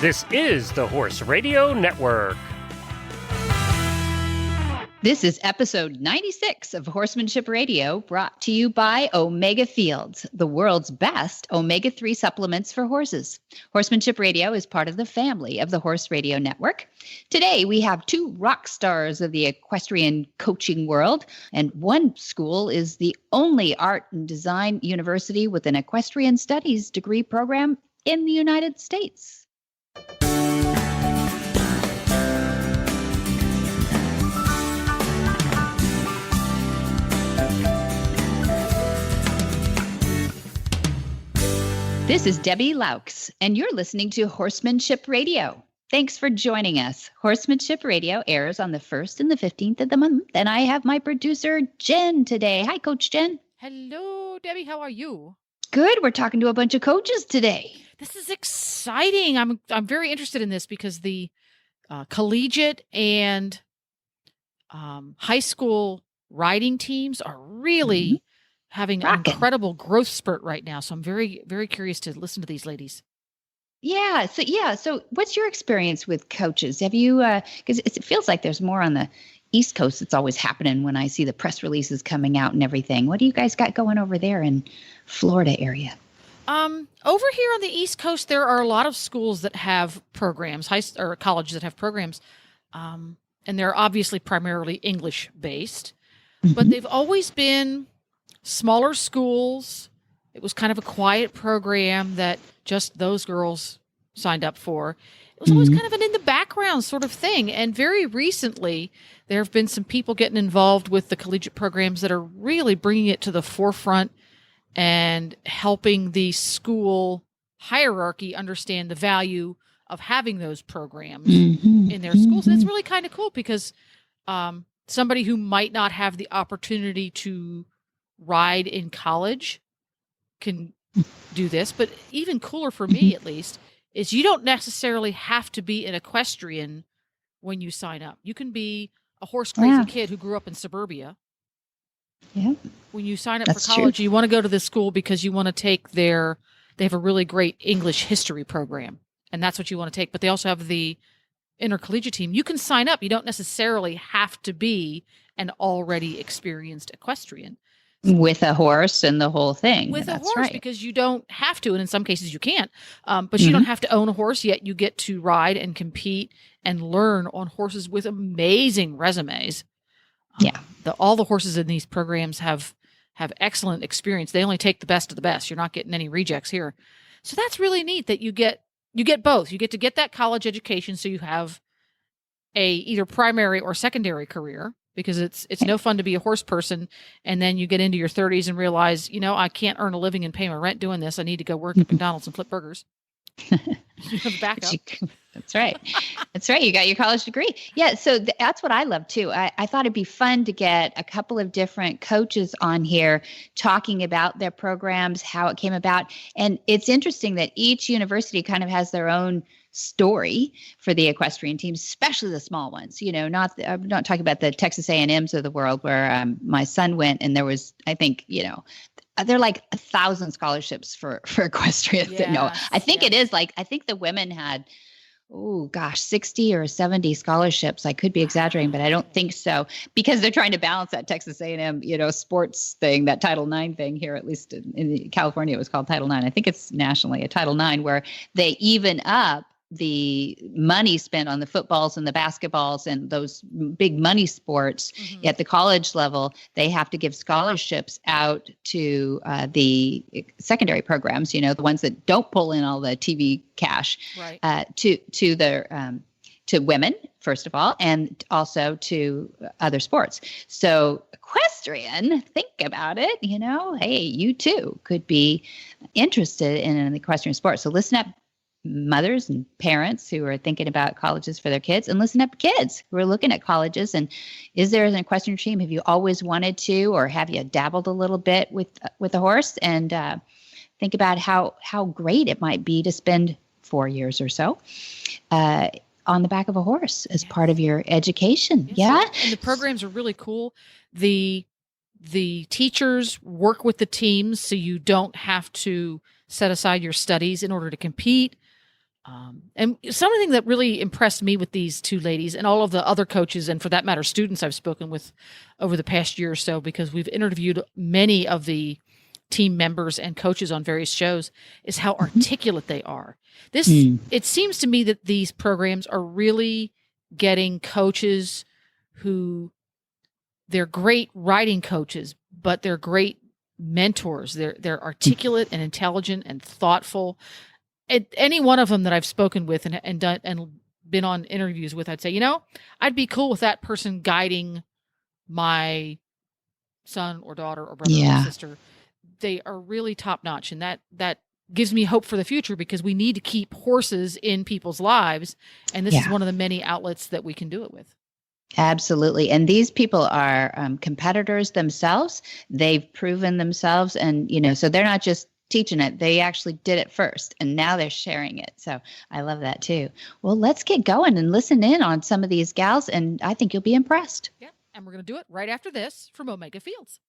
This is the Horse Radio Network. This is episode 96 of Horsemanship Radio, brought to you by Omega Fields, the world's best omega-3 supplements for horses. Horsemanship Radio is part of the family of the Horse Radio Network. Today, we have two rock stars of the equestrian coaching world, and one school is the only art and design university with an equestrian studies degree program in the United States. This is Debbie Laux, and you're listening to Horsemanship Radio. Thanks for joining us. Horsemanship Radio airs on the 1st and the 15th of the month, and I have my producer, Jen, today. Hi, Coach Jen. Hello, Debbie. How are you? Good. We're talking to a bunch of coaches today. This is exciting. I'm very interested in this because the collegiate and high school riding teams are really having an incredible growth spurt right now. So I'm very, very curious to listen to these ladies. Yeah. So what's your experience with coaches? Have you, because it feels like there's more on the East Coast. It's always happening when I see the press releases coming out and everything. What do you guys got going over there in Florida area? Over here on the East Coast, there are a lot of schools that have programs, or colleges that have programs. And they're obviously primarily English based, but they've always been smaller schools. It was kind of a quiet program that just those girls signed up for. It was always kind of an in the background sort of thing. And very recently, there have been some people getting involved with the collegiate programs that are really bringing it to the forefront and helping the school hierarchy understand the value of having those programs in their schools. And it's really kind of cool because somebody who might not have the opportunity to ride in college can do this. But even cooler for me, at least, is you don't necessarily have to be an equestrian when you sign up. You can be a horse crazy kid who grew up in suburbia. Yeah. When you sign up for college, you want to go to this school because you want to take they have a really great English history program, and that's what you want to take. But they also have the intercollegiate team. You can sign up. You don't necessarily have to be an already experienced equestrian. With a horse and the whole thing. With a horse, because you don't have to, and in some cases you can't, but you don't have to own a horse, yet you get to ride and compete and learn on horses with amazing resumes. All the horses in these programs have excellent experience. They only take the best of the best. You're not getting any rejects here. So that's really neat that you get both. You get to get that college education so you have a either primary or secondary career, because it's no fun to be a horse person and then you get into your 30s and realize, I can't earn a living and pay my rent doing this. I need to go work at McDonald's and flip burgers. You have backup. That's right. That's right. You got your college degree. Yeah. So that's what I love too. I thought it'd be fun to get a couple of different coaches on here talking about their programs, how it came about. And it's interesting that each university kind of has their own story for the equestrian teams, especially the small ones. I'm not talking about the Texas A&Ms of the world where my son went, and there was, I think, there are like 1,000 scholarships for equestrians. I think it is like, I think the women had, 60 or 70 scholarships. I could be exaggerating, but I don't think so, because they're trying to balance that Texas A&M, sports thing, that Title IX thing here, at least in California, it was called Title IX. I think it's nationally a Title IX, where they even up the money spent on the footballs and the basketballs and those big money sports at the college level. They have to give scholarships out to the secondary programs, the ones that don't pull in all the TV cash, to women, first of all, and also to other sports. So equestrian, think about it, hey, you too could be interested in an equestrian sport. So listen up, mothers and parents who are thinking about colleges for their kids, and listen up, kids who are looking at colleges. And is there an equestrian team? Have you always wanted to, or have you dabbled a little bit with a horse? And think about how great it might be to spend 4 years or so on the back of a horse as part of your education. And the programs are really cool. The teachers work with the teams, so you don't have to set aside your studies in order to compete. And something that really impressed me with these two ladies and all of the other coaches, and for that matter, students I've spoken with over the past year or so, because we've interviewed many of the team members and coaches on various shows, is how articulate they are. It seems to me that these programs are really getting coaches who they're great riding coaches, but they're great mentors. They're articulate and intelligent and thoughtful. Any one of them that I've spoken with and done and been on interviews with, I'd say, I'd be cool with that person guiding my son or daughter or brother or sister. They are really top notch, and that gives me hope for the future, because we need to keep horses in people's lives, and this is one of the many outlets that we can do it with. Absolutely. And these people are competitors themselves. They've proven themselves, and so they're not just teaching it. They actually did it first, and now they're sharing it. So I love that too. Well, let's get going and listen in on some of these gals, and I think you'll be impressed. Yeah, and we're going to do it right after this from Omega Fields.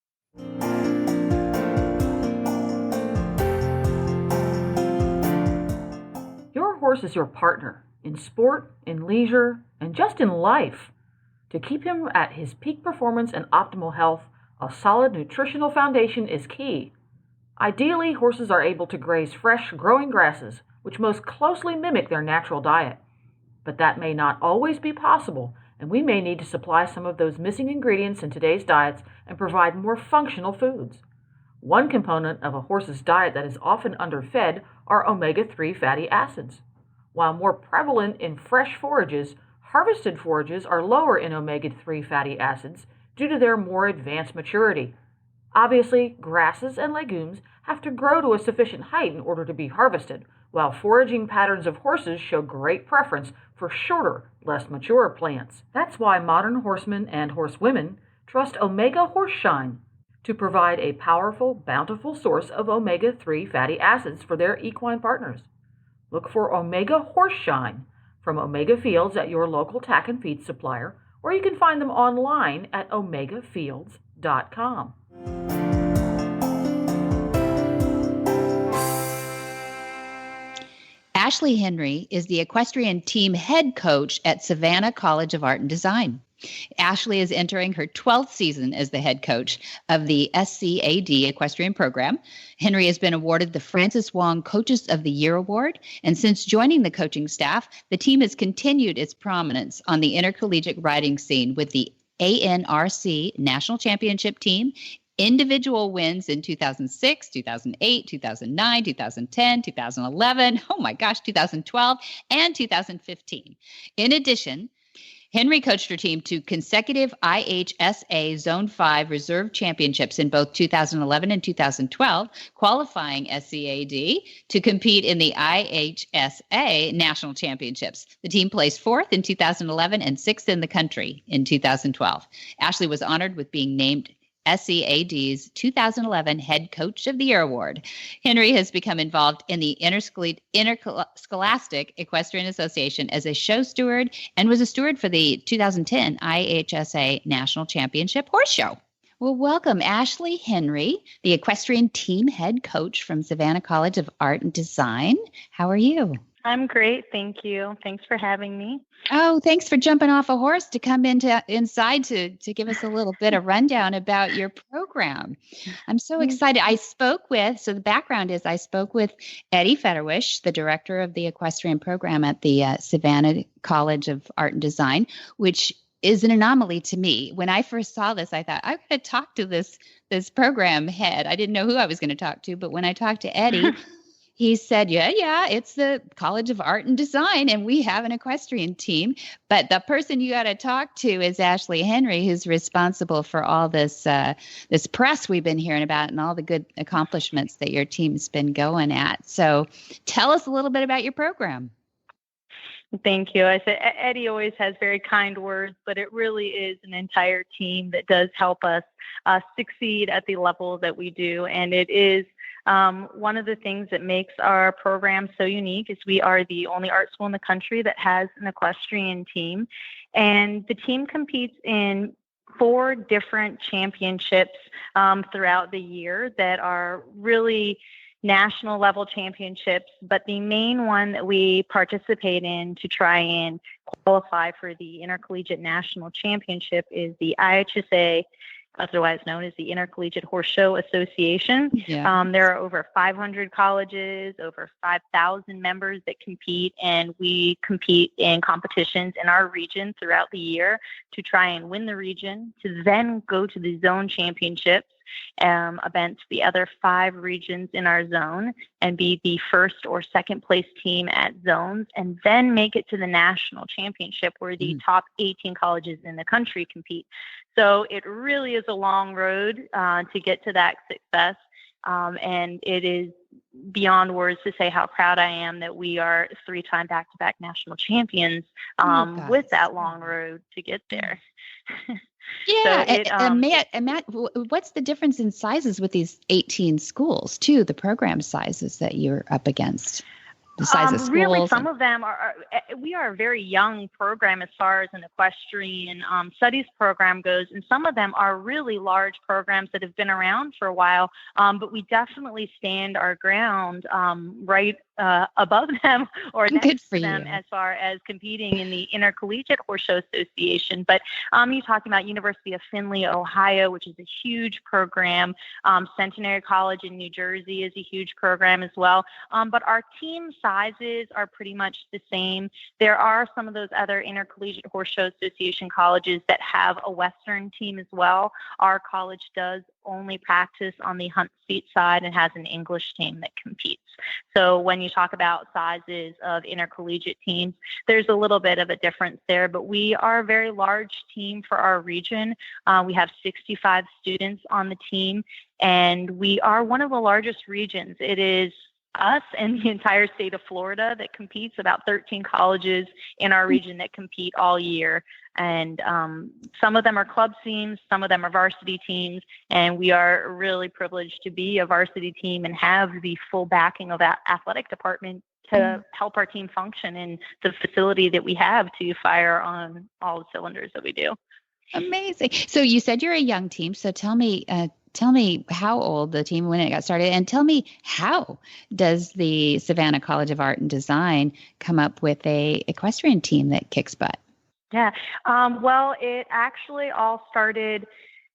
Your horse is your partner in sport, in leisure, and just in life. To keep him at his peak performance and optimal health, a solid nutritional foundation is key. Ideally, horses are able to graze fresh, growing grasses, which most closely mimic their natural diet. But that may not always be possible, and we may need to supply some of those missing ingredients in today's diets and provide more functional foods. One component of a horse's diet that is often underfed are omega-3 fatty acids. While more prevalent in fresh forages, harvested forages are lower in omega-3 fatty acids due to their more advanced maturity. Obviously, grasses and legumes have to grow to a sufficient height in order to be harvested, while foraging patterns of horses show great preference for shorter, less mature plants. That's why modern horsemen and horsewomen trust Omega Horseshine to provide a powerful, bountiful source of omega-3 fatty acids for their equine partners. Look for Omega Horseshine from Omega Fields at your local tack and feed supplier, or you can find them online at omegafields.com. Ashley Henry is the equestrian team head coach at Savannah College of Art and Design. Ashley is entering her 12th season as the head coach of the SCAD equestrian program. Henry has been awarded the Francis Wong Coaches of the Year Award, and since joining the coaching staff, the team has continued its prominence on the intercollegiate riding scene with the ANRC National Championship team, individual wins in 2006, 2008, 2009, 2010, 2011, 2012, and 2015. In addition, Henry coached her team to consecutive IHSA Zone 5 Reserve Championships in both 2011 and 2012, qualifying SCAD to compete in the IHSA National Championships. The team placed fourth in 2011 and sixth in the country in 2012. Ashley was honored with being named SCAD's 2011 Head Coach of the Year Award. Henry has become involved in the Interscholastic Equestrian Association as a show steward and was a steward for the 2010 IHSA National Championship Horse Show. Well, welcome, Ashley Henry, the equestrian team head coach from Savannah College of Art and Design. How are you? I'm great. Thank you. Thanks for having me. Oh, thanks for jumping off a horse to come inside to give us a little bit of rundown about your program. I'm so excited. So the background is I spoke with Eddie Federwish, the director of the equestrian program at the Savannah College of Art and Design, which is an anomaly to me. When I first saw this, I thought, I'm going to talk to this program head. I didn't know who I was going to talk to, but when I talked to Eddie, he said, yeah, it's the College of Art and Design, and we have an equestrian team. But the person you got to talk to is Ashley Henry, who's responsible for all this press we've been hearing about and all the good accomplishments that your team's been going at. So tell us a little bit about your program. Thank you. I said Eddie always has very kind words, but it really is an entire team that does help us succeed at the level that we do. And it is one of the things that makes our program so unique is we are the only art school in the country that has an equestrian team. And the team competes in 4 different championships throughout the year that are really national level championships, but the main one that we participate in to try and qualify for the Intercollegiate National Championship is the IHSA, otherwise known as the Intercollegiate Horse Show Association. Yeah. There are over 500 colleges, over 5,000 members that compete, and we compete in competitions in our region throughout the year to try and win the region, to then go to the zone championships against the other 5 regions in our zone and be the first or second place team at zones, and then make it to the national championship where the top 18 colleges in the country compete. So it really is a long road to get to that success. And it is beyond words to say how proud I am that we are 3-time back-to-back national champions with that long road to get there. Yeah. So Matt, what's the difference in sizes with these 18 schools too, the program sizes that you're up against? The size of schools? Really, some of them we are a very young program as far as an equestrian studies program goes, and some of them are really large programs that have been around for a while, but we definitely stand our ground right above them or next to them as far as competing in the Intercollegiate Horse Show Association. But you're talking about University of Findlay, Ohio, which is a huge program. Centenary College in New Jersey is a huge program as well. But our team sizes are pretty much the same. There are some of those other Intercollegiate Horse Show Association colleges that have a Western team as well. Our college does only practice on the hunt seat side and has an English team that competes. So when you talk about sizes of intercollegiate teams, there's a little bit of a difference there, but we are a very large team for our region. We have 65 students on the team, and we are one of the largest regions. It is us and the entire state of Florida that competes, about 13 colleges in our region that compete all year. And some of them are club teams, some of them are varsity teams, and we are really privileged to be a varsity team and have the full backing of that athletic department to help our team function in the facility that we have to fire on all the cylinders that we do. Amazing. So you said you're a young team. So tell me how old the team when it got started, and tell me how does the Savannah College of Art and Design come up with a equestrian team that kicks butt? Yeah. Well, it actually all started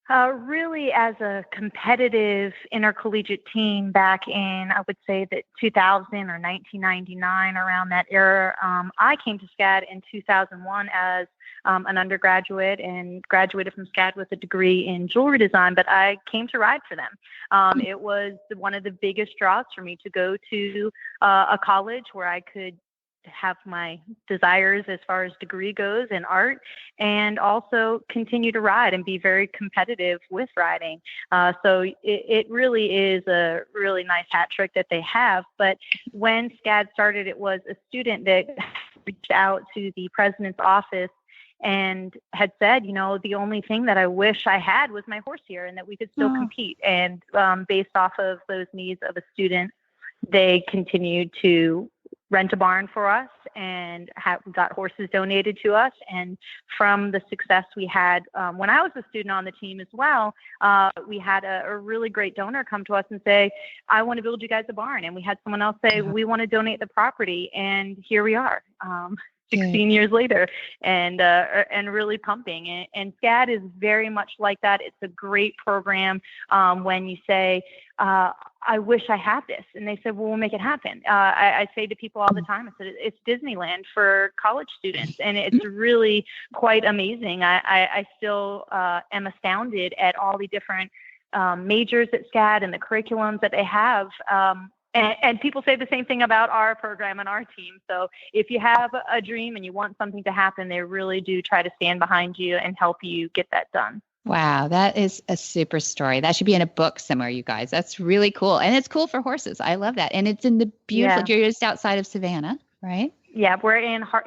really as a competitive intercollegiate team back in, I would say that 2000 or 1999, around that era. I came to SCAD in 2001 as an undergraduate and graduated from SCAD with a degree in jewelry design, but I came to ride for them. It was one of the biggest draws for me to go to a college where I could have my desires as far as degree goes in art, and also continue to ride and be very competitive with riding. So it really is a really nice hat trick that they have. But when SCAD started, it was a student that reached out to the president's office and had said, the only thing that I wish I had was my horse here and that we could still compete. And based off of those needs of a student, they continued to rent a barn for us and got horses donated to us. And from the success we had when I was a student on the team as well, we had a really great donor come to us and say, I want to build you guys a barn. And we had someone else say, we want to donate the property. And here we are. 16 years later, and really pumping. And SCAD is very much like that. It's a great program. When you say, I wish I had this, and they said, well, we'll make it happen. I say to people all the time, I said, it's Disneyland for college students, and it's really quite amazing. I still am astounded at all the different majors at SCAD and the curriculums that they have. And people say the same thing about our program and our team. So if you have a dream and you want something to happen, they really do try to stand behind you and help you get that done. Wow, that is a super story. That should be in a book somewhere, you guys. That's really cool. And it's cool for horses. I love that. And it's in the beautiful, you're just outside of Savannah, right? Yeah, we're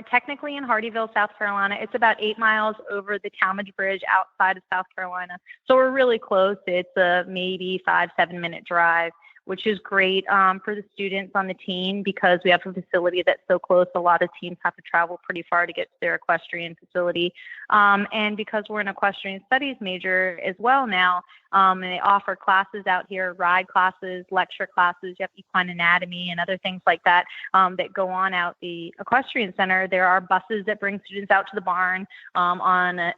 technically in Hardeeville, South Carolina. It's about 8 miles over the Talmadge Bridge outside of South Carolina. So we're really close. It's a maybe 5-7 minute drive. which is great for the students on the team because we have a facility that's so close. A lot of teams have to travel pretty far to get to their equestrian facility. And because we're an equestrian studies major as well now, and they offer classes out here, ride classes, lecture classes, you have equine anatomy and other things like that that go on out the equestrian center. There are buses that bring students out to the barn on a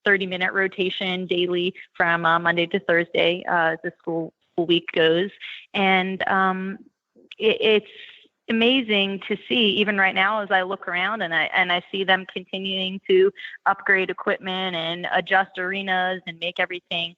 30-minute rotation daily from Monday to Thursday as the school week goes. And it's amazing to see, even right now as I look around and I see them continuing to upgrade equipment and adjust arenas and make everything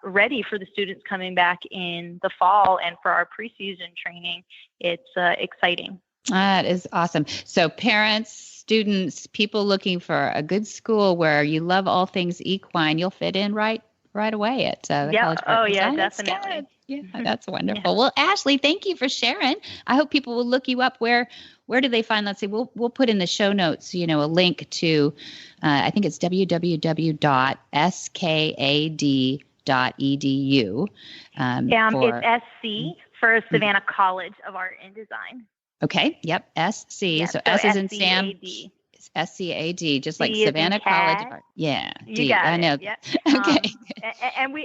ready for the students coming back in the fall and for our preseason training. It's exciting. That is awesome. So parents, students, people looking for a good school where you love all things equine, you'll fit in right away at the College Park. Oh, yeah, definitely. Yeah, that's wonderful. Yeah. Well, Ashley, thank you for sharing. I hope people will look you up. Where do they find? Let's see. We'll put in the show notes, a link to, I think it's www.skad.edu. It's SC for Savannah College of Art and Design. Okay. Yep. SC. Yeah, so S is in Sam. SCAD. SCAD, just like D Savannah College of Art. Yeah. You got I know. It. Yep. Okay.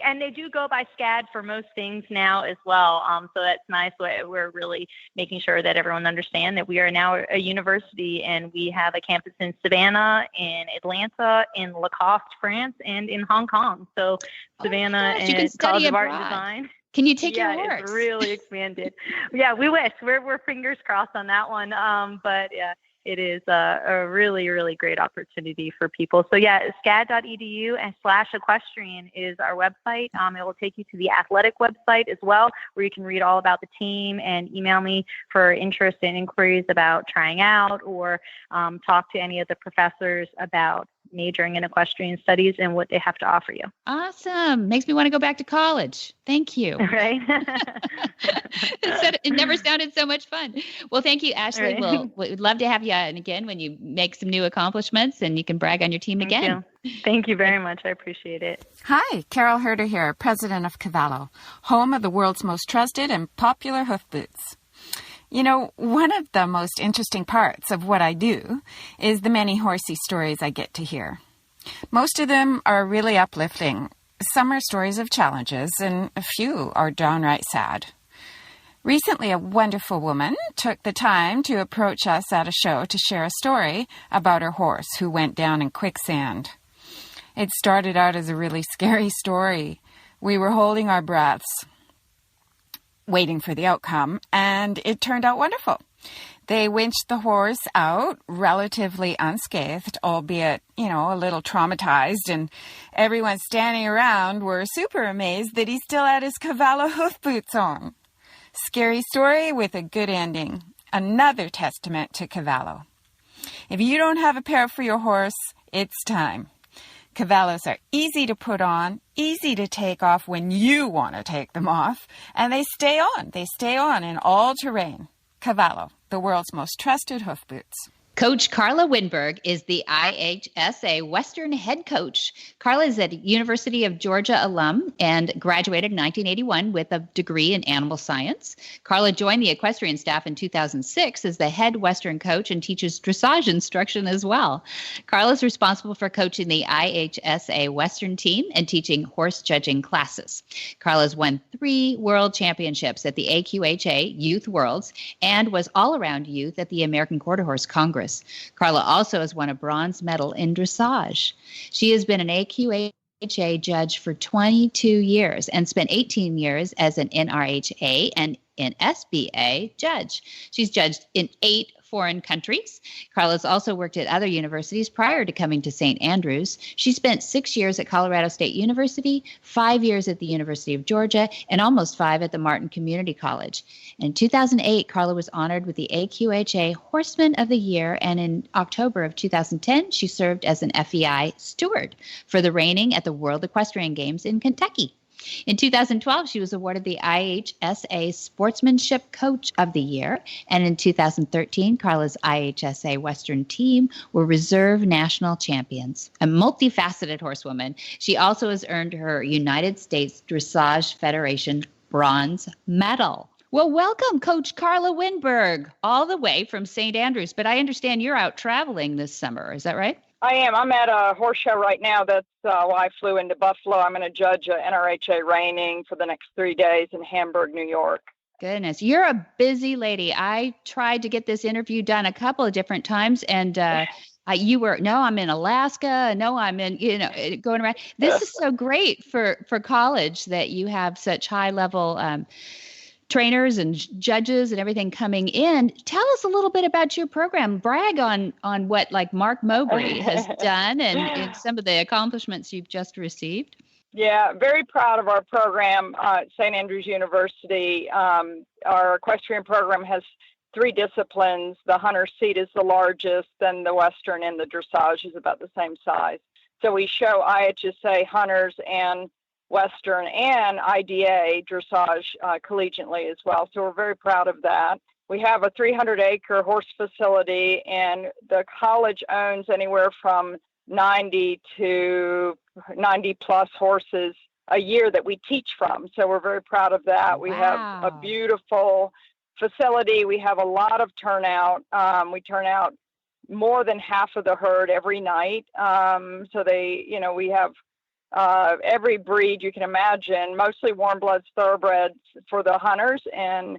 And they do go by SCAD for most things now as well. So that's nice. We're really making sure that everyone understands that we are now a university and we have a campus in Savannah, in Atlanta, in Lacoste, France, and in Hong Kong. So Savannah and College of Art and Design. Can you take your horse? It's really expanded. Yeah, we wish. We're fingers crossed on that one. But yeah. It is a really, really great opportunity for people. So yeah, skad.edu/equestrian is our website. It will take you to the athletic website as well, where you can read all about the team and email me for interest and inquiries about trying out or talk to any of the professors about majoring in equestrian studies and what they have to offer you. Awesome. Makes me want to go back to college. Thank you. Right. It never sounded so much fun. Well, thank you, Ashley. Right. We'd love to have you on again when you make some new accomplishments and you can brag on your team again. Thank you very much. I appreciate it. Hi, Carol Herder here, president of Cavallo, home of the world's most trusted and popular hoof boots. One of the most interesting parts of what I do is the many horsey stories I get to hear. Most of them are really uplifting. Some are stories of challenges, and a few are downright sad. Recently, a wonderful woman took the time to approach us at a show to share a story about her horse who went down in quicksand. It started out as a really scary story. We were holding our breaths, waiting for the outcome, and it turned out wonderful. They winched the horse out relatively unscathed, albeit, a little traumatized, and everyone standing around were super amazed that he still had his Cavallo hoof boots on. Scary story with a good ending. Another testament to Cavallo. If you don't have a pair for your horse, it's time. Cavallos are easy to put on, easy to take off when you want to take them off, and they stay on. They stay on in all terrain. Cavallo, the world's most trusted hoof boots. Coach Carla Wennberg is the IHSA Western head coach. Carla is a University of Georgia alum and graduated in 1981 with a degree in animal science. Carla joined the equestrian staff in 2006 as the head Western coach and teaches dressage instruction as well. Carla is responsible for coaching the IHSA Western team and teaching horse judging classes. Carla has won 3 world championships at the AQHA Youth Worlds and was all-around youth at the American Quarter Horse Congress. Carla also has won a bronze medal in dressage. She has been an AQHA judge for 22 years and spent 18 years as an NRHA and NSBA judge. She's judged in 8 foreign countries. Carla's also worked at other universities prior to coming to St. Andrews. She spent 6 years at Colorado State University, 5 years at the University of Georgia, and almost 5 at the Martin Community College. In 2008, Carla was honored with the AQHA Horseman of the Year, and in October of 2010, she served as an FEI steward for the reining at the World Equestrian Games in Kentucky. In 2012, she was awarded the IHSA Sportsmanship Coach of the Year, and in 2013, Carla's IHSA Western team were reserve national champions. A multifaceted horsewoman, she also has earned her United States Dressage Federation bronze medal. Well, welcome, Coach Carla Wennberg, all the way from St. Andrews. But I understand you're out traveling this summer. Is that right? I am. I'm at a horse show right now. That's why I flew into Buffalo. I'm going to judge a NRHA reining for the next 3 days in Hamburg, New York. Goodness, you're a busy lady. I tried to get this interview done a couple of different times, and I'm in Alaska. No, I'm in, going around. This is so great for college that you have such high level trainers and judges and everything coming in. Tell us a little bit about your program. Brag on what like Mark Mowbray has done and some of the accomplishments you've just received. Yeah, very proud of our program at St. Andrews University. Our equestrian program has 3 disciplines. The hunter seat is the largest, then the Western and the dressage is about the same size. So we show IHSA hunters and Western and IDA dressage collegiately as well. So we're very proud of that. We have a 300-acre horse facility, and the college owns anywhere from 90 to 90 plus horses a year that we teach from. So we're very proud of that. We have a beautiful facility. We have a lot of turnout. We turn out more than half of the herd every night. So we have every breed you can imagine, mostly warm bloods, thoroughbreds for the hunters, and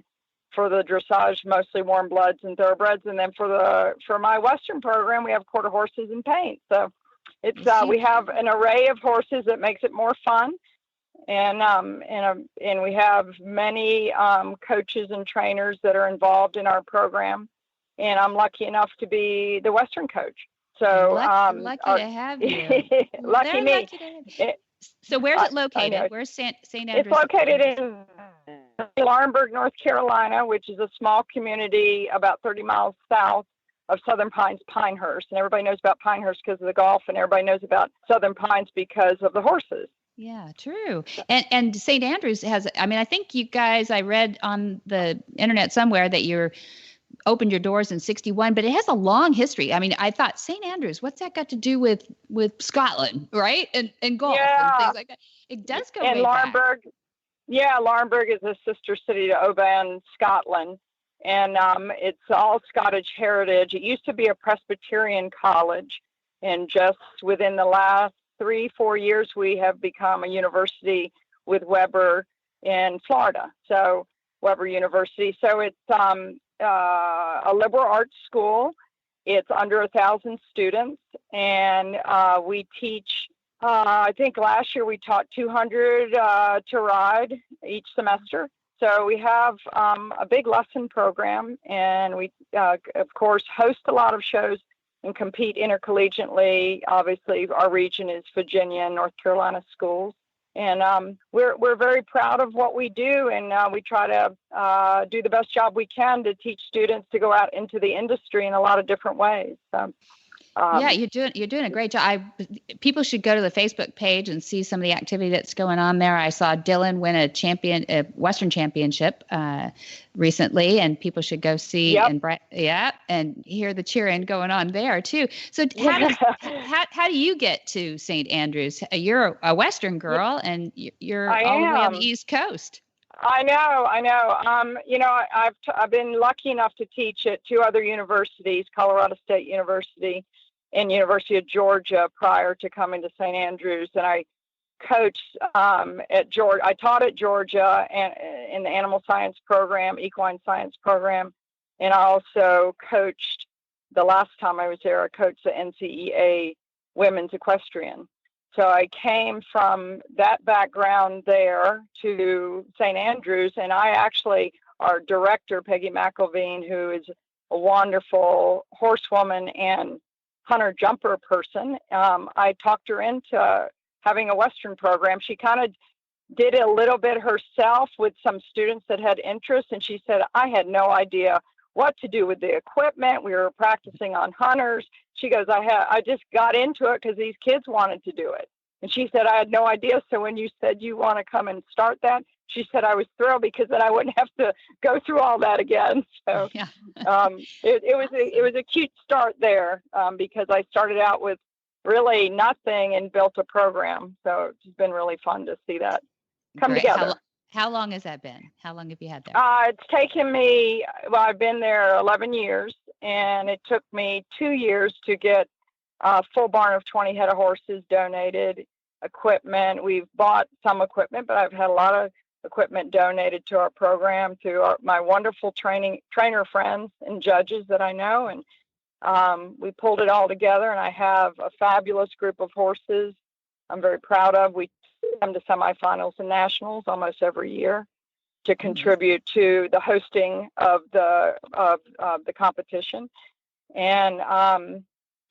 for the dressage, mostly warm bloods and thoroughbreds. And then for my Western program, we have quarter horses and paint. So it's we have an array of horses that makes it more fun. And we have many coaches and trainers that are involved in our program. And I'm lucky enough to be the Western coach. So lucky to have you. Lucky me. So where's it located? Where's St. Andrews? It's located in Laurinburg, North Carolina, which is a small community about 30 miles south of Southern Pines, Pinehurst. And everybody knows about Pinehurst because of the golf, and everybody knows about Southern Pines because of the horses. Yeah, true. And St. Andrews has, I think you guys, I read on the internet somewhere that you're opened your doors in 1961, but it has a long history. I thought St. Andrews, what's that got to do with Scotland, right? And golf and things like that. It does go way back. Laurinburg is a sister city to Oban, Scotland, and it's all Scottish heritage. It used to be a Presbyterian college, and just within the last 3-4 years, we have become a university with Weber in Florida. So Weber University. So it's a liberal arts school. It's under 1,000 students, and we teach. I think last year we taught 200 to ride each semester. So we have a big lesson program, and we, of course, host a lot of shows and compete intercollegiately. Obviously, our region is Virginia and North Carolina schools. And we're very proud of what we do, and we try to do the best job we can to teach students to go out into the industry in a lot of different ways. So, yeah, you're doing a great job. People should go to the Facebook page and see some of the activity that's going on there. I saw Dylan win a Western championship recently, and people should go see and hear the cheering going on there too. So how do you get to St. Andrews? You're a Western girl, and you're all the way on the East Coast. I know. I've been lucky enough to teach at 2 other universities, Colorado State University and University of Georgia, prior to coming to St. Andrews. And I coached at Georgia. I taught at Georgia and in the animal science program, equine science program. And I also coached, the last time I was there, I coached the NCEA women's equestrian. So I came from that background there to St. Andrews, and our director, Peggy McElveen, who is a wonderful horsewoman and hunter jumper person, I talked her into having a Western program. She kind of did it a little bit herself with some students that had interest, and she said, I had no idea what to do with the equipment. We were practicing on hunters. She goes, I just got into it because these kids wanted to do it. And she said, I had no idea. So when you said you want to come and start that, she said, I was thrilled because then I wouldn't have to go through all that again. So yeah. it was a cute start there because I started out with really nothing and built a program. So it's been really fun to see that come together. How long has that been? How long have you had there? It's taken me, well, I've been there 11 years, and it took me 2 years to get a full barn of 20 head of horses donated, equipment. We've bought some equipment, but I've had a lot of equipment donated to our program through my wonderful trainer friends and judges that I know. And we pulled it all together, and I have a fabulous group of horses I'm very proud of. We come to semifinals and nationals almost every year to contribute to the hosting of the competition. And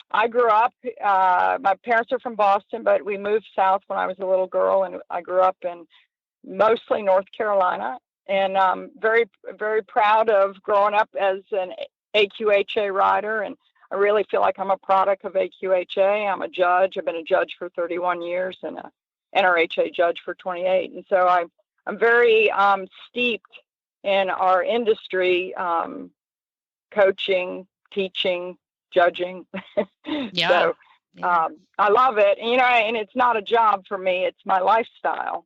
I grew up, my parents are from Boston, but we moved south when I was a little girl, and I grew up in mostly North Carolina. And I'm very, very proud of growing up as an AQHA rider. And I really feel like I'm a product of AQHA. I'm a judge. I've been a judge for 31 years and a NRHA judge for 28. And so I'm very steeped in our industry, coaching, teaching, judging. Yeah. So I love it. And it's not a job for me. It's my lifestyle.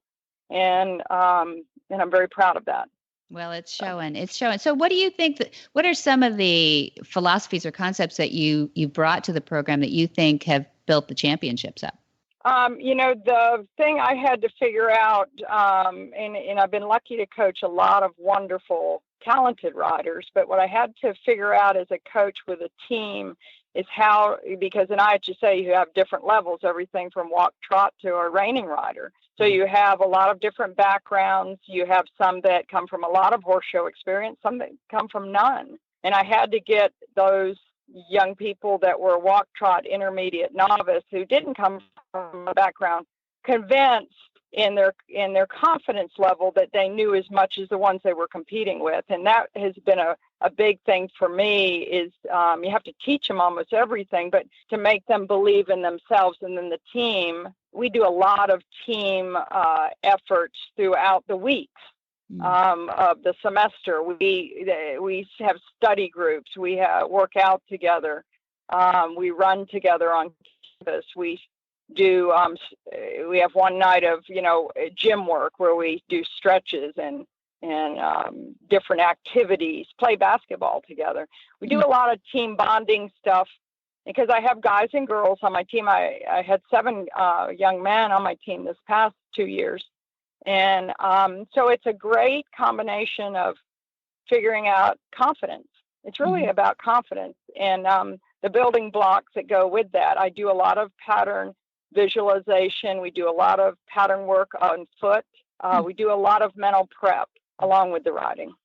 And I'm very proud of that. Well, it's showing. It's showing. So what do you think what are some of the philosophies or concepts that you brought to the program that you think have built the championships up? The thing I had to figure out, and I've been lucky to coach a lot of wonderful, talented riders, but what I had to figure out as a coach with a team is how, because in IHSA you have different levels, everything from walk, trot to a reining rider. So you have a lot of different backgrounds. You have some that come from a lot of horse show experience, some that come from none. And I had to get those young people that were walk, trot, intermediate, novice, who didn't come from a background, convinced in their confidence level that they knew as much as the ones they were competing with. And that has been a big thing for me is you have to teach them almost everything, but to make them believe in themselves. And then the team, we do a lot of team efforts throughout the weeks of the semester. We have study groups. We work out together. We run together on campus. We have one night of gym work where we do stretches and different activities, play basketball together. We do a lot of team bonding stuff because I have guys and girls on my team. I had 7 young men on my team this past 2 years. And so it's a great combination of figuring out confidence. It's really about confidence and the building blocks that go with that. I do a lot of pattern visualization. We do a lot of pattern work on foot. We do a lot of mental prep along with the riding.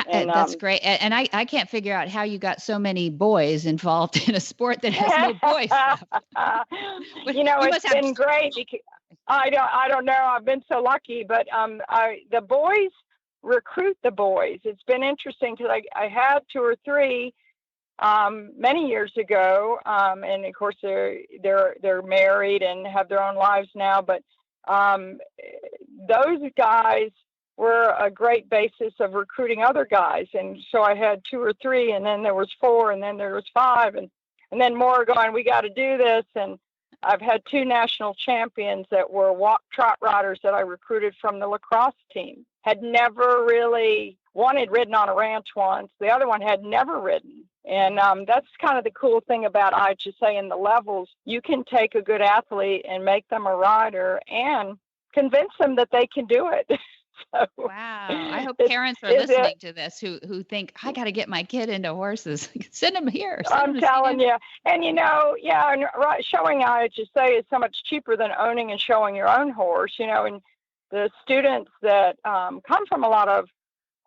That's great. And I can't figure out how you got so many boys involved in a sport that has no boys left. It's been great. Because I don't know. I've been so lucky, but the boys recruit the boys. It's been interesting because I had 2 or 3 many years ago, and of course they're married and have their own lives now. But those guys were a great basis of recruiting other guys, and so I had 2 or 3, and then there was 4, and then there was 5, and then more going. We got to do this, and I've had 2 national champions that were walk trot riders that I recruited from the lacrosse team. Had never really, one had ridden on a ranch once, the other one had never ridden. And that's kind of the cool thing about IHSA and the levels. You can take a good athlete and make them a rider and convince them that they can do it. So, wow. I hope parents are listening to this who think, I got to get my kid into horses. Send them here. I'm telling you. And, showing IHSA is so much cheaper than owning and showing your own horse, and the students that come from a lot of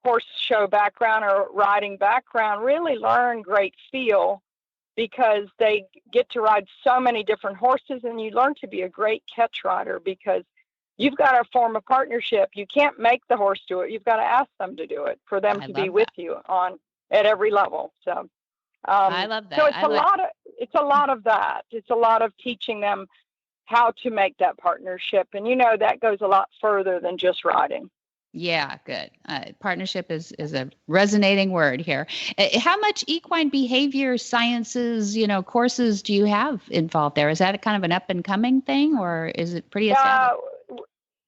horse show background or riding background really learn great feel because they get to ride so many different horses, and you learn to be a great catch rider because you've got to form a partnership. You can't make the horse do it. You've got to ask them to do it for them to be with you at every level. So I love that. So it's a lot of that. It's a lot of teaching them how to make that partnership. And that goes a lot further than just riding. Yeah, good. Partnership is a resonating word here. How much equine behavior sciences, courses do you have involved there? Is that a kind of an up and coming thing, or is it pretty established?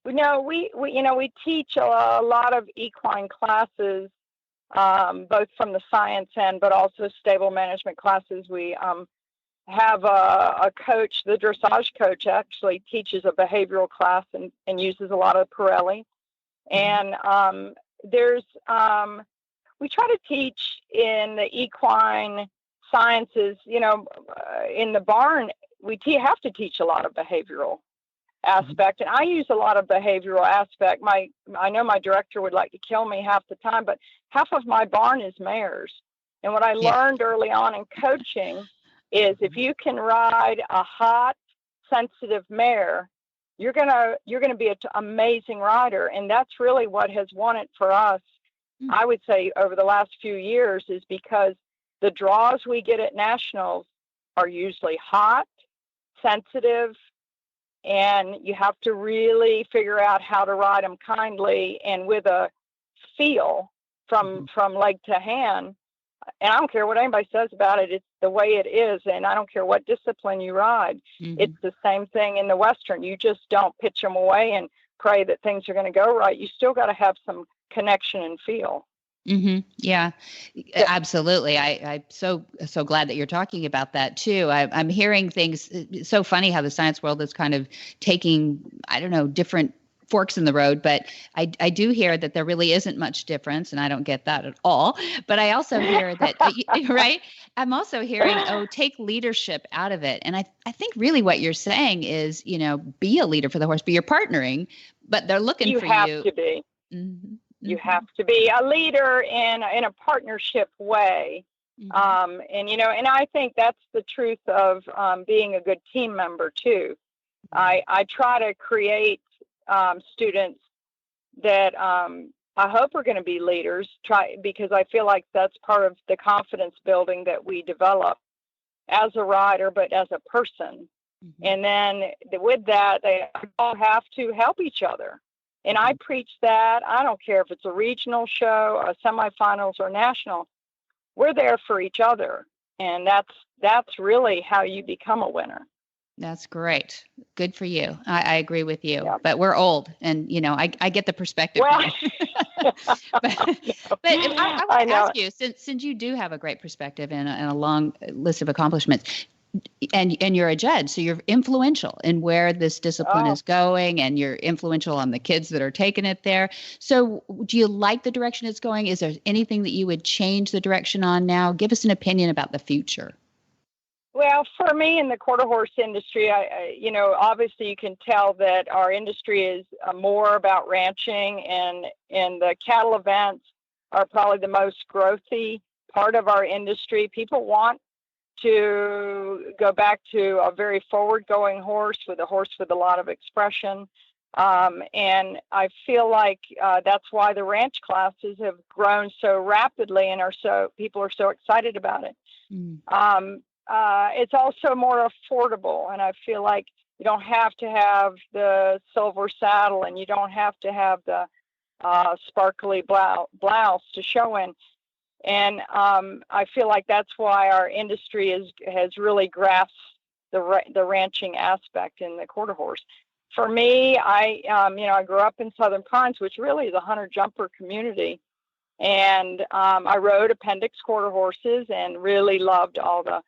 We teach a lot of equine classes, both from the science end, but also stable management classes. We have a coach, the dressage coach actually teaches a behavioral class and uses a lot of Pirelli. And we try to teach in the equine sciences, in the barn, we have to teach a lot of behavioral aspect. And I use a lot of behavioral aspect. I know my director would like to kill me half the time, but half of my barn is mares. And what I learned early on in coaching is if you can ride a hot, sensitive mare, you're gonna be an amazing rider. And that's really what has won it for us, I would say, over the last few years, is because the draws we get at nationals are usually hot, sensitive, and you have to really figure out how to ride them kindly and with a feel from leg to hand. And I don't care what anybody says about it. It's the way it is. And I don't care what discipline you ride. It's the same thing in the Western. You just don't pitch them away and pray that things are going to go right. You still got to have some connection and feel. Yeah, absolutely. I'm so glad that you're talking about that too. I'm hearing things. It's so funny how the science world is kind of taking, I don't know, different forks in the road, but I do hear that there really isn't much difference, and I don't get that at all. But I also hear that, right? I'm also hearing, take leadership out of it. And I think really what you're saying is, be a leader for the horse, but you're partnering, but they're looking for you. You have to be. You have to be a leader in a partnership way. And I think that's the truth of being a good team member too. I try to create students that I hope are going to be leaders, because I feel like that's part of the confidence building that we develop as a rider, but as a person. And then with that, they all have to help each other. And I preach that. I don't care if it's a regional show, a semifinals, or national. We're there for each other. And that's really how you become a winner. That's great. Good for you. I agree with you. Yep. But we're old, and I get the perspective. Well, but I want to ask you, since you do have a great perspective and a long list of accomplishments, and you're a judge, so you're influential in where this discipline is going, and you're influential on the kids that are taking it there. So do you like the direction it's going? Is there anything that you would change the direction on now? Give us an opinion about the future. Well, for me in the quarter horse industry, obviously you can tell that our industry is more about ranching, and the cattle events are probably the most growthy part of our industry. People want to go back to a very forward-going horse, with a lot of expression. And I feel like that's why the ranch classes have grown so rapidly and people are so excited about it. It's also more affordable, and I feel like you don't have to have the silver saddle, and you don't have to have the sparkly blouse to show in. And I feel like that's why our industry has really grasped the ranching aspect in the quarter horse. For me, I grew up in Southern Pines, which really is a hunter jumper community, and I rode appendix quarter horses and really loved the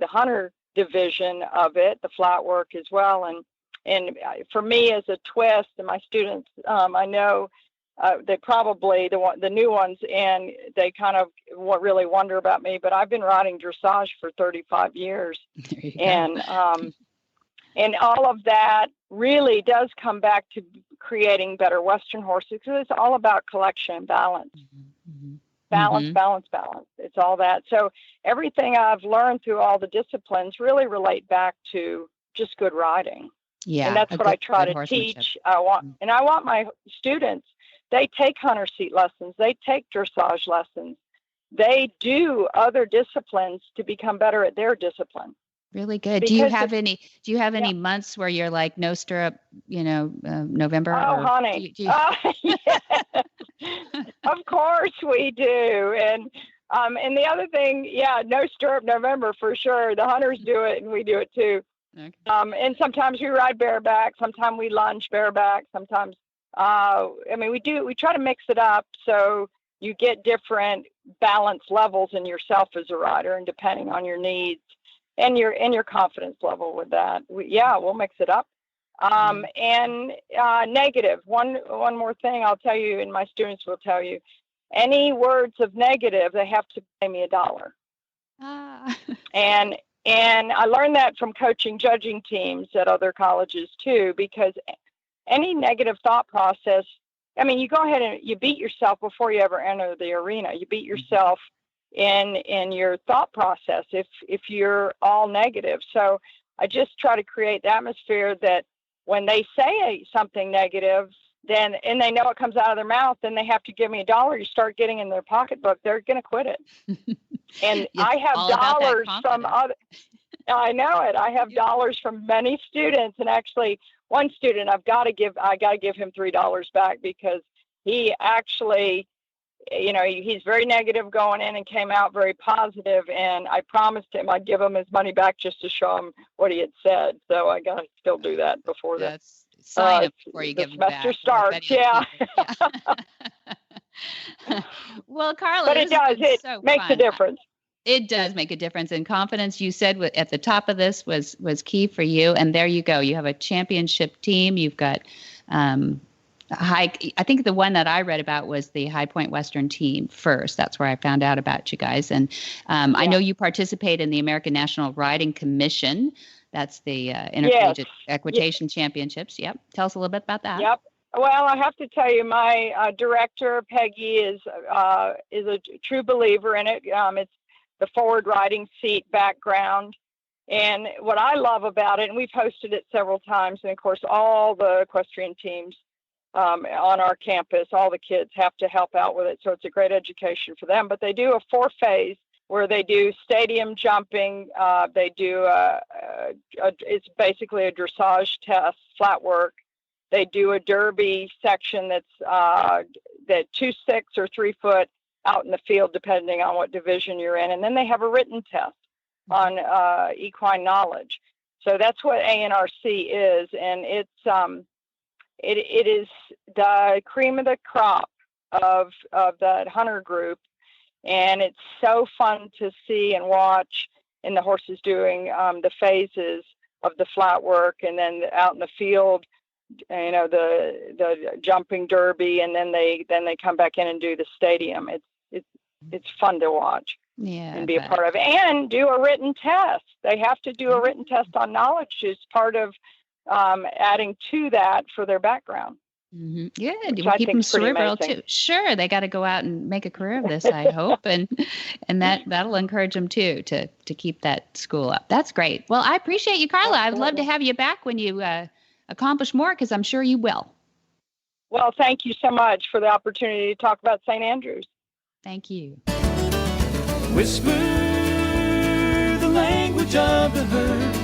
hunter division of it, the flat work as well. And for me as a twist, and my students, I know. They probably the new ones, and they kind of really wonder about me. But I've been riding dressage for 35 years, and all of that really does come back to creating better Western horses, because it's all about collection and balance. Balance. It's all that. So everything I've learned through all the disciplines really relate back to just good riding. Yeah, and that's what I try to teach. I want my students. They take hunter seat lessons. They take dressage lessons. They do other disciplines to become better at their discipline. Really good. Do you have any months where you're like no stirrup, November? Oh, honey. Yes. Of course we do. And the other thing, no stirrup November for sure. The hunters do it and we do it too. Okay. And sometimes we ride bareback, sometimes we lunge bareback, sometimes, we try to mix it up so you get different balance levels in yourself as a rider, and depending on your needs and your confidence level with that, we'll mix it up. And negative. One more thing I'll tell you, and my students will tell you, any words of negative, they have to pay me $1. And I learned that from coaching judging teams at other colleges too, because any negative thought process, you go ahead and you beat yourself before you ever enter the arena. You beat yourself in your thought process if you're all negative. So I just try to create the atmosphere that when they say something negative, and they know it comes out of their mouth, then they have to give me $1. You start getting in their pocketbook, they're going to quit it. And I have dollars from other. I know it. I have dollars from many students, and actually, one student I got to give him $3 back, because he actually, he's very negative going in and came out very positive, and I promised him I'd give him his money back just to show him what he had said. So I got to still do that before sign up before you give them back. The semester starts. Yeah. Well, Carla, but it does. It makes a difference. It does make a difference. And confidence, you said at the top of this, was key for you. And there you go. You have a championship team. You've got I think the one that I read about was the High Point Western team first. That's where I found out about you guys. And I know you participate in the American National Riding Commission. That's the Intercollegiate Equitation Championships. Yep. Tell us a little bit about that. Yep. Well, I have to tell you, my director, Peggy, is a true believer in it. It's the forward riding seat background. And what I love about it, and we've hosted it several times, and of course, all the equestrian teams on our campus, all the kids have to help out with it. So it's a great education for them. But they do a 4-phase where they do stadium jumping. They do it's basically a dressage test, flat work. They do a derby section that's 2 6 or 3 foot out in the field, depending on what division you're in. And then they have a written test on equine knowledge. So that's what ANRC is, and it is the cream of the crop of that hunter group. And it's so fun to see and watch, and the horses doing the phases of the flat work, and then out in the field, the jumping derby, and then they come back in and do the stadium. It's fun to watch and be a part of, and do a written test. They have to do a written test on knowledge as part of adding to that for their background. Mm-hmm. Good. You keep them cerebral too. Sure, they got to go out and make a career of this, I hope, and that'll encourage them too to keep that school up. That's great. Well, I appreciate you, Carla. I'd love to have you back when you accomplish more, because I'm sure you will. Well, thank you so much for the opportunity to talk about St. Andrews. Thank you. Whisper the language of the herd.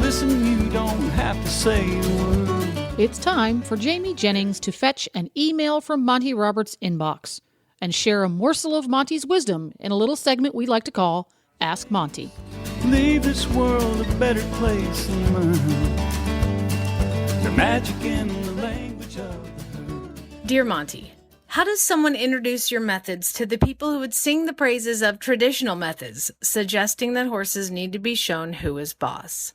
Listen, you don't have to say a word. It's time for Jamie Jennings to fetch an email from Monty Roberts' inbox and share a morsel of Monty's wisdom in a little segment we like to call Ask Monty. Leave this world a better place than mine. The magic in the language of the herd. Dear Monty, how does someone introduce your methods to the people who would sing the praises of traditional methods, suggesting that horses need to be shown who is boss?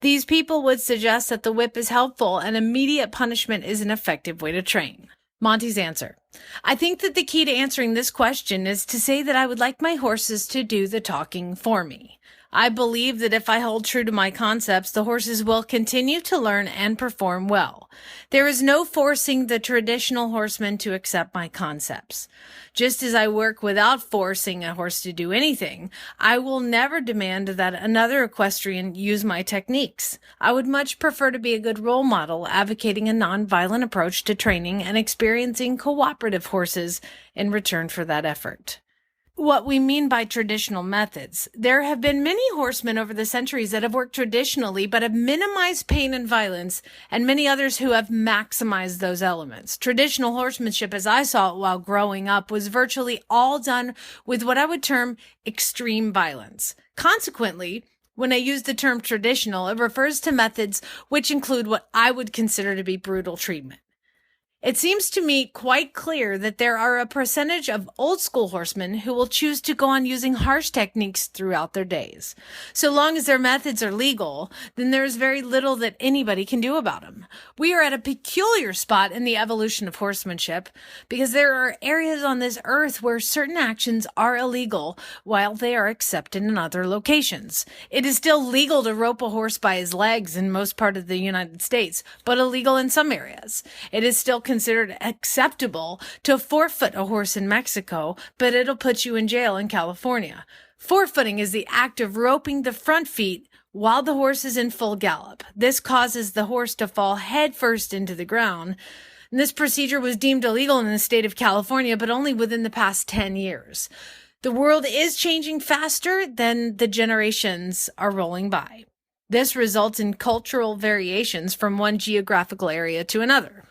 These people would suggest that the whip is helpful and immediate punishment is an effective way to train. Monty's answer. I think that the key to answering this question is to say that I would like my horses to do the talking for me. I believe that if I hold true to my concepts, the horses will continue to learn and perform well. There is no forcing the traditional horseman to accept my concepts. Just as I work without forcing a horse to do anything, I will never demand that another equestrian use my techniques. I would much prefer to be a good role model, advocating a non-violent approach to training and experiencing cooperative horses in return for that effort. What we mean by traditional methods. There have been many horsemen over the centuries that have worked traditionally but have minimized pain and violence, and many others who have maximized those elements. Traditional horsemanship, as I saw it while growing up, was virtually all done with what I would term extreme violence. Consequently, When I use the term traditional, it refers to methods which include what I would consider to be brutal treatment. It seems to me quite clear that there are a percentage of old school horsemen who will choose to go on using harsh techniques throughout their days. So long as their methods are legal, then there is very little that anybody can do about them. We are at a peculiar spot in the evolution of horsemanship because there are areas on this earth where certain actions are illegal while they are accepted in other locations. It is still legal to rope a horse by his legs in most part of the United States, but illegal in some areas. It is still considered acceptable to forefoot a horse in Mexico, but it'll put you in jail in California. Forefooting is the act of roping the front feet while the horse is in full gallop. This causes the horse to fall headfirst into the ground. And this procedure was deemed illegal in the state of California, but only within the past 10 years. The world is changing faster than the generations are rolling by. This results in cultural variations from one geographical area to another.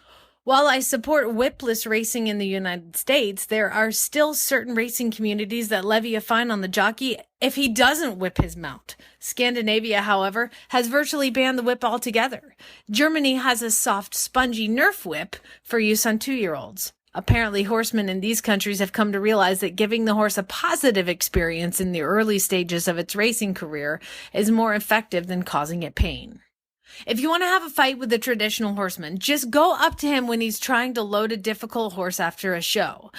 While I support whipless racing in the United States, there are still certain racing communities that levy a fine on the jockey if he doesn't whip his mount. Scandinavia, however, has virtually banned the whip altogether. Germany has a soft, spongy Nerf whip for use on 2-year-olds. Apparently, horsemen in these countries have come to realize that giving the horse a positive experience in the early stages of its racing career is more effective than causing it pain. If you want to have a fight with a traditional horseman, just go up to him when he's trying to load a difficult horse after a show.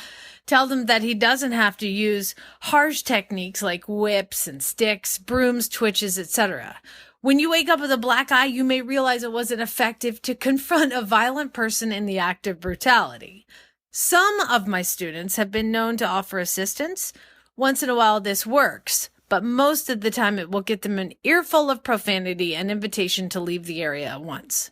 Tell them that he doesn't have to use harsh techniques like whips and sticks, brooms, twitches, etc. When you wake up with a black eye, you may realize it wasn't effective to confront a violent person in the act of brutality. Some of my students have been known to offer assistance. Once in a while this works, but most of the time it will get them an earful of profanity and invitation to leave the area at once.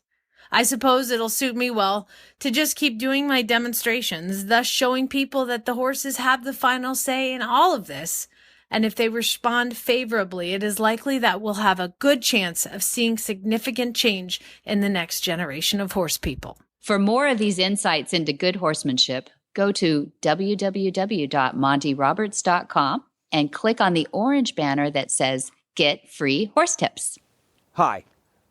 I suppose it'll suit me well to just keep doing my demonstrations, thus showing people that the horses have the final say in all of this, and if they respond favorably, it is likely that we'll have a good chance of seeing significant change in the next generation of horse people. For more of these insights into good horsemanship, go to www.montyroberts.com and click on the orange banner that says Get Free Horse Tips. Hi,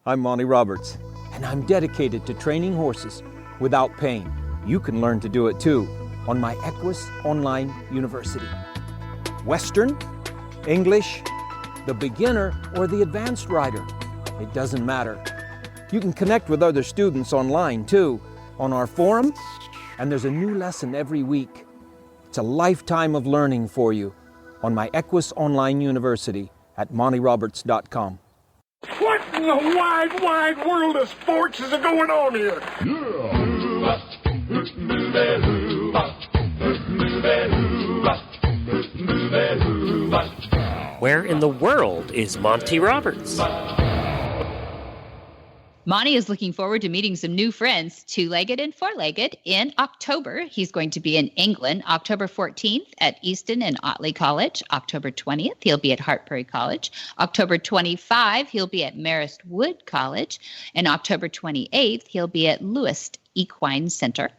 I'm Monty Roberts, and I'm dedicated to training horses without pain. You can learn to do it too on my Equus Online University. Western, English, the beginner, or the advanced rider, it doesn't matter. You can connect with other students online too, on our forum, and there's a new lesson every week. It's a lifetime of learning for you on my Equus Online University at montyroberts.com. What in the wide, wide world of sports is going on here? Where in the world is Monty Roberts? Monty is looking forward to meeting some new friends, two-legged and four-legged, in October. He's going to be in England, October 14th at Easton and Otley College. October 20th, he'll be at Hartbury College. October 25, he'll be at Marist Wood College. And October 28th, he'll be at Lewis Equine Center.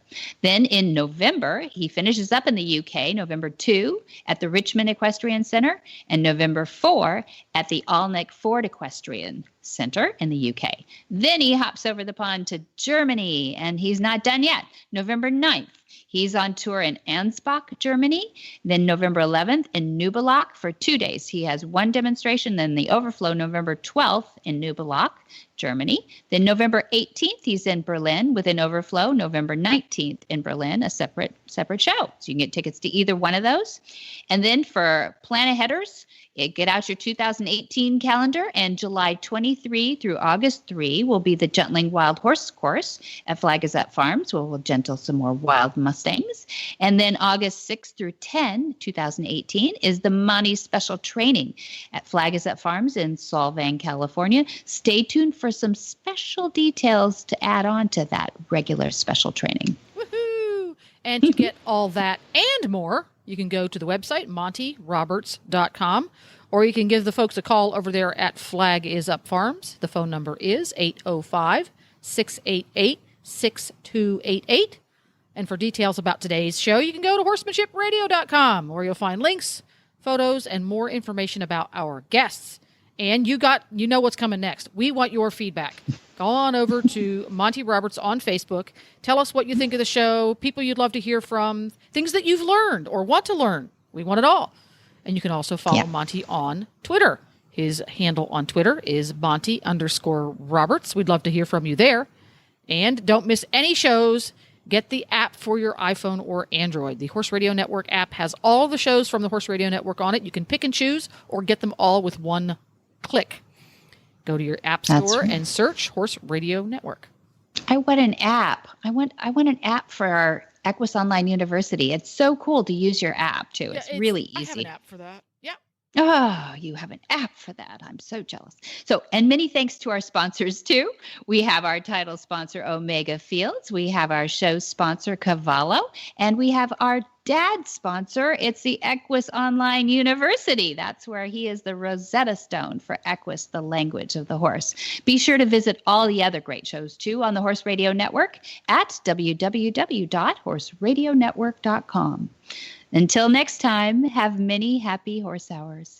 Then in November, he finishes up in the UK, November 2 at the Richmond Equestrian Center, and November 4 at the Alnwick Ford Equestrian Center in the UK. Then he hops over the pond to Germany, and he's not done yet. November 9th, he's on tour in Ansbach, Germany. Then November 11th in Nubelach for 2 days. He has one demonstration, then the overflow November 12th in Nubelach, Germany. Then November 18th, he's in Berlin with an overflow. November 19th in Berlin, a separate show. So you can get tickets to either one of those. And then for plan-aheaders, get out your 2018 calendar, and July 23 through August 3 will be the Gentling Wild Horse Course at Flag Gazette Farms, where we'll gentle some more wild Mustangs. And then August 6 through 10, 2018, is the Monty Special Training at Flag Gazette Farms in Solvang, California. Stay tuned for some special details to add on to that regular special training. Woohoo! And to get all that and more, you can go to the website, montyroberts.com, or you can give the folks a call over there at Flag Is Up Farms. The phone number is 805-688-6288. And for details about today's show, you can go to horsemanshipradio.com, where you'll find links, photos, and more information about our guests. And you know what's coming next. We want your feedback. Go on over to Monty Roberts on Facebook. Tell us what you think of the show, people you'd love to hear from, things that you've learned or want to learn. We want it all. And you can also follow Monty on Twitter. His handle on Twitter is Monty_Roberts. We'd love to hear from you there. And don't miss any shows. Get the app for your iPhone or Android. The Horse Radio Network app has all the shows from the Horse Radio Network on it. You can pick and choose or get them all with one click. Go to your app store and search Horse Radio Network. I want an app. I want an app for our Equus Online University. It's so cool to use your app too. It's really easy. I have an app for that. Yeah. Oh, you have an app for that. I'm so jealous. So, and many thanks to our sponsors too. We have our title sponsor, Omega Fields. We have our show sponsor, Cavallo. And we have our dad sponsor. It's the Equus Online University. That's where he is the Rosetta Stone for Equus, the language of the horse. Be sure to visit all the other great shows too on the Horse Radio Network at www.horseradionetwork.com. Until next time, have many happy horse hours.